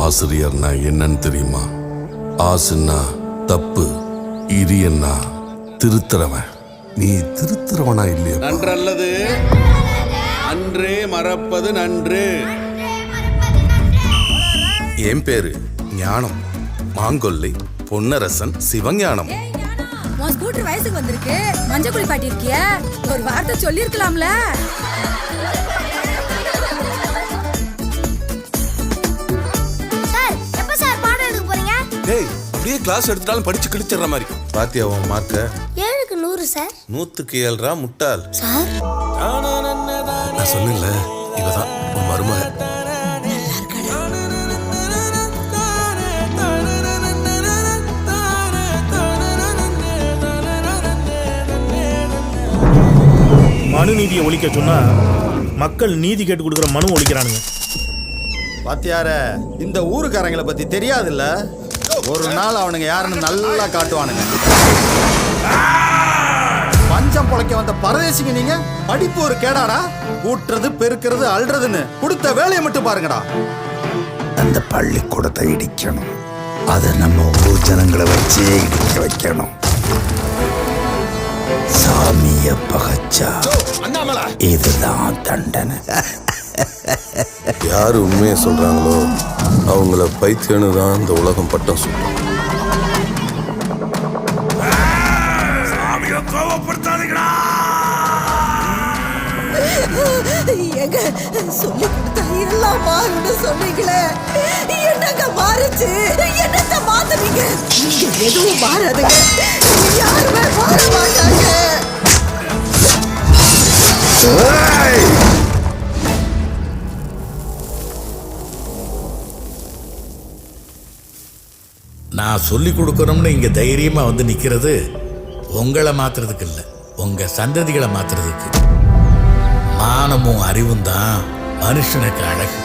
ஆசிரியர்னா என்னன்னு தெரியுமா? ஆசுன்னா தப்பு, இரியன்னா திருத்துறவன். நீ திருத்துறவனா இல்லையா? நன்றல்லது அன்றே மறப்பது நன்று. என் பேரு ஞானம், மாங்கொல்லை பொன்னரசன் சிவஞானம். உன் ஸ்கூட்டர் வயசுக்கு வந்திருக்கு, மஞ்சள் குளி பாட்டி இருக்கிய, ஒரு வார்த்தை சொல்லி இருக்கலாம்ல. சார், எப்ப சார் பாடம் எடுக்க போறீங்க? டேய், அப்படியே கிளாஸ் எடுத்துட்டாலும் படிச்சு கிழிச்சிடுற மாதிரி. பாத்தியா உன் மார்க்க? 7க்கு 100 சார். 100க்கு 7 முட்டாள். சார், நான் சொன்னேன்ல, இவதான் உன் மருமக. மனு நீதியை ஒழிக்க சொன்னா மக்கள் நீதி கேட்டு கொடுக்குற மனு ஒழிக்கிறானுங்க. பாத்தியார, இந்த ஊருக்காரங்களை பத்தி தெரியாதுல்ல. ஒரு நாள் அவனுங்க யாருன்னு நல்லா காட்டுவானுங்க. பஞ்சம் பொழைக்க வந்த பரதேசிங்க நீங்க. படிப்பு ஒரு கேடாடா. கூட்டுறது பெருக்கிறது அல்றதுன்னு கொடுத்த வேலையை மட்டும் பாருங்கடா. அந்த பள்ளிக்கூடத்தை இடிக்கணும். அதை நம்ம ஊர் ஜனங்களை வச்சே இடிக்க வைக்கணும். சாமிய பகச்சா இதுதான் தண்டனை. யாரு உண்மையை சொல்றாங்களோ அவங்கள பைத்தியன்னு தான் இந்த உலகம் பட்டம் சொல்லும். எங்க சொல்லி கொடுத்தா எல்லாம் மாறுன்னு சொன்னீங்களே, என்னங்க மாறுச்சு? என்னத்த மாத்துறீங்க? நீங்க எதுவும் மாறாதுங்க, யாருமே மாற மாட்டாங்க. நான் சொல்லி கொடுக்கணும்னு இங்க தைரியமா வந்து நிக்கிறது உங்களை மாத்துறதுக்கு இல்லை, உங்க சந்ததிகளை மாத்துறதுக்கு. மானமும் அறிவும் தான் மனுஷனுக்கு அழகு.